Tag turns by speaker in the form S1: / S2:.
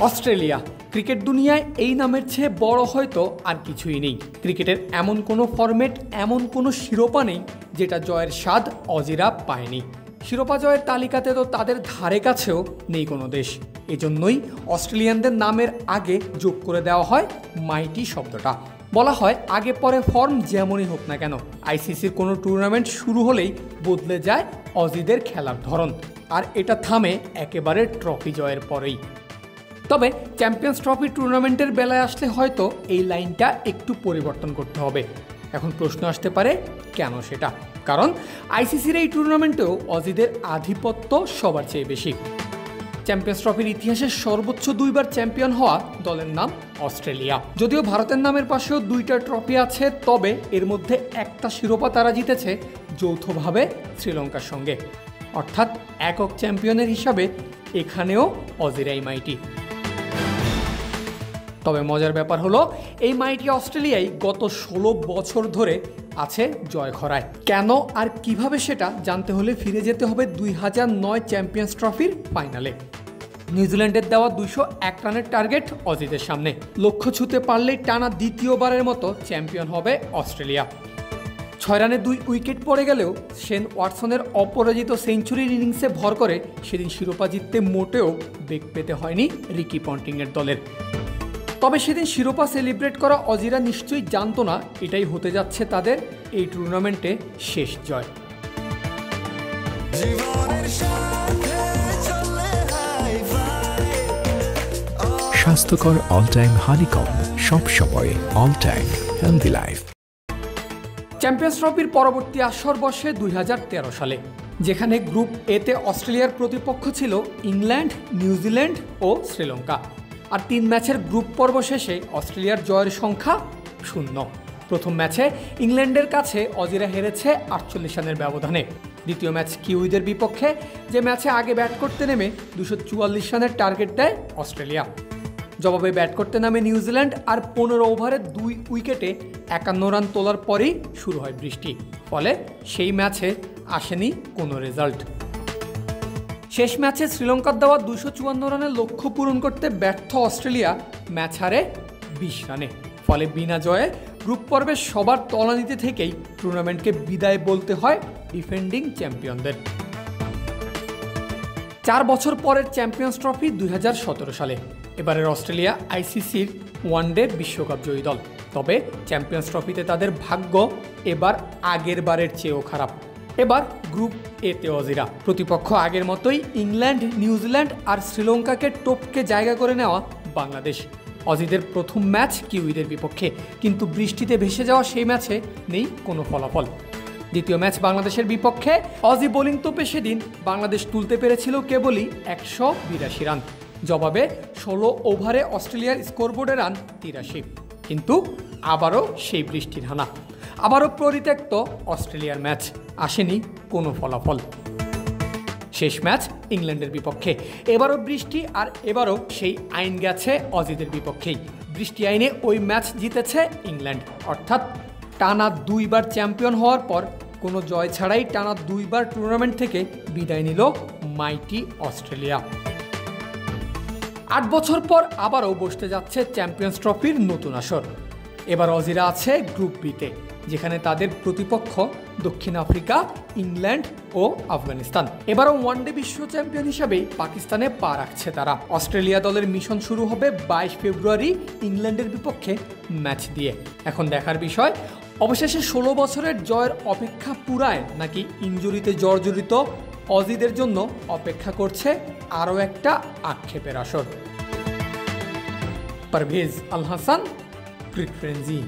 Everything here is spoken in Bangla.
S1: অস্ট্রেলিয়া ক্রিকেট দুনিয়ায় এই নামের চেয়ে বড় হয়তো আর কিছুই নেই। ক্রিকেটের এমন কোনো ফরম্যাট, এমন কোনো শিরোপা নেই যেটা জয়ের স্বাদ অজিরা পায়নি। শিরোপা জয়ের তালিকাতে তো তাদের ধারে কাছেও নেই কোনো দেশ। এজন্যই অস্ট্রেলিয়ানদের নামের আগে যোগ করে দেওয়া হয় মাইটি শব্দটা। বলা হয় আগে পরে ফর্ম যেমনই হোক না কেন, আইসিসির কোনো টুর্নামেন্ট শুরু হলেই বদলে যায় অজিদের খেলার ধরন, আর এটা থামে একেবারে ট্রফি জয়ের পরেই। তবে চ্যাম্পিয়ন্স ট্রফি টুর্নামেন্টের বেলায় আসলে হয়তো এই লাইনটা একটু পরিবর্তন করতে হবে। এখন প্রশ্ন আসতে পারে কেন সেটা? কারণ আইসিসির এই টুর্নামেন্টেও অজিদের আধিপত্য সবার চেয়ে বেশি। চ্যাম্পিয়ন্স ট্রফির ইতিহাসে সর্বোচ্চ 2বার চ্যাম্পিয়ন হওয়া দলের নাম অস্ট্রেলিয়া। যদিও ভারতের নামের পাশেও 2টা ট্রফি আছে, তবে এর মধ্যে একটা শিরোপা তারা জিতেছে যৌথভাবে শ্রীলঙ্কার সঙ্গে। অর্থাৎ একক চ্যাম্পিয়নের হিসাবে এখানেও অজিরাই মাইটি। তবে মজার ব্যাপার হলো এই মাইটি অস্ট্রেলিয়ায় গত 16 বছর ধরে আছে জয়খরায়। কেন আর কিভাবে সেটা জানতে হলে ফিরে যেতে হবে 2009 চ্যাম্পিয়ন্স ট্রফির ফাইনালে। নিউজিল্যান্ডের দেওয়া 201 রানের টার্গেট অজিদের সামনে। লক্ষ্য ছুঁতে পারলেই টানা দ্বিতীয়বারের মতো চ্যাম্পিয়ন হবে অস্ট্রেলিয়া। 6 রানে 2 উইকেট পড়ে গেলেও শেন ওয়াটসনের অপরাজিত সেঞ্চুরির ইনিংসে ভর করে সেদিন শিরোপা জিততে মোটেও বেগ পেতে হয়নি রিকি পন্টিংয়ের দলের। তবে সেদিন শিরোপা সেলিব্রেট করা অজিরা নিশ্চয়ই জানতো না এটাই হতে যাচ্ছে তাদের এই টুর্নামেন্টে শেষ জয়।
S2: স্বাস্থ্যকর অল টাইম হানিকম, সব সময় all time healthy life.
S1: Champions ট্রফির পরবর্তী আসর বসে 2013 সালে, যেখানে গ্রুপ এতে অস্ট্রেলিয়ার প্রতিপক্ষ ছিল ইংল্যান্ড, নিউজিল্যান্ড ও শ্রীলঙ্কা। আর 3 ম্যাচের গ্রুপ পর্ব শেষে অস্ট্রেলিয়ার জয়ের সংখ্যা 0। প্রথম ম্যাচে ইংল্যান্ডের কাছে অজিরা হেরেছে 48 রানের ব্যবধানে। দ্বিতীয় ম্যাচ কিউইদের বিপক্ষে, যে ম্যাচে আগে ব্যাট করতে নেমে 244 রানের টার্গেট দেয় অস্ট্রেলিয়া। জবাবে ব্যাট করতে নামে নিউজিল্যান্ড, আর 15 ওভারে 2 উইকেটে 51 রান তোলার পরেই শুরু হয় বৃষ্টি। ফলে সেই ম্যাচে আসেনি কোনো রেজাল্ট। শেষ ম্যাচে শ্রীলঙ্কার দেওয়া 254 রানের লক্ষ্য পূরণ করতে ব্যর্থ অস্ট্রেলিয়া ম্যাচ হারে 20 রানে। ফলে বিনা জয়ে গ্রুপ পর্বে সবার তলানিতে থেকেই টুর্নামেন্টকে বিদায় বলতে হয় ডিফেন্ডিং চ্যাম্পিয়নদের। 4 বছর পরের চ্যাম্পিয়ন্স ট্রফি 2017 সালে। এবারের অস্ট্রেলিয়া আইসিসির ওয়ানডে বিশ্বকাপ জয়ী দল। তবে চ্যাম্পিয়ন্স ট্রফিতে তাদের ভাগ্য এবার আগের বারের চেয়েও খারাপ। এবার গ্রুপ এতে অজিরা। প্রতিপক্ষ আগের মতোই ইংল্যান্ড, নিউজিল্যান্ড আর শ্রীলঙ্কাকে টপকে জায়গা করে নেওয়া বাংলাদেশ। অজিদের প্রথম ম্যাচ কিউইদের বিপক্ষে, কিন্তু বৃষ্টিতে ভেসে যাওয়া সেই ম্যাচে নেই কোনো ফলাফল। দ্বিতীয় ম্যাচ বাংলাদেশের বিপক্ষে। অজি বোলিং তোপে সেদিন বাংলাদেশ তুলতে পেরেছিল কেবলই 182 রান। জবাবে 16 ওভারে অস্ট্রেলিয়ার স্কোরবোর্ডে রান 83। কিন্তু আবারও সেই বৃষ্টির হানা, আবারও পরিত্যক্ত অস্ট্রেলিয়ার ম্যাচ, আসেনি কোনো ফলাফল। শেষ ম্যাচ ইংল্যান্ডের বিপক্ষে, এবারও বৃষ্টি, আর এবারও সেই আইন গেছে অজিদের বিপক্ষেই। বৃষ্টি আইনে ওই ম্যাচ জিতেছে ইংল্যান্ড। অর্থাৎ টানা 2বার চ্যাম্পিয়ন হওয়ার পর কোনো জয় ছাড়াই টানা 2বার টুর্নামেন্ট থেকে বিদায় নিল মাইটি অস্ট্রেলিয়া। 8 বছর পর আবারও বসতে যাচ্ছে চ্যাম্পিয়ন্স ট্রফির নতুন আসর। এবার অজিরা আছে গ্রুপ বিতে, যেখানে তাদের প্রতিপক্ষ দক্ষিণ আফ্রিকা, ইংল্যান্ড ও আফগানিস্তান। এবারও ওয়ানডে বিশ্ব চ্যাম্পিয়ন হিসাবে পাকিস্তানে পা রাখছে তারা। অস্ট্রেলিয়া দলের মিশন শুরু হবে 22 ফেব্রুয়ারি ইংল্যান্ডের বিপক্ষে ম্যাচ দিয়ে। এখন দেখার বিষয়, অবশেষে 16 বছরের জয়ের অপেক্ষা পুরায় নাকি ইনজুরিতে জর্জরিত অজিদের জন্য অপেক্ষা করছে আরও একটা আক্ষেপের আসর। পারভেজ আল হাসান, ক্রিক ফ্রেন্জি।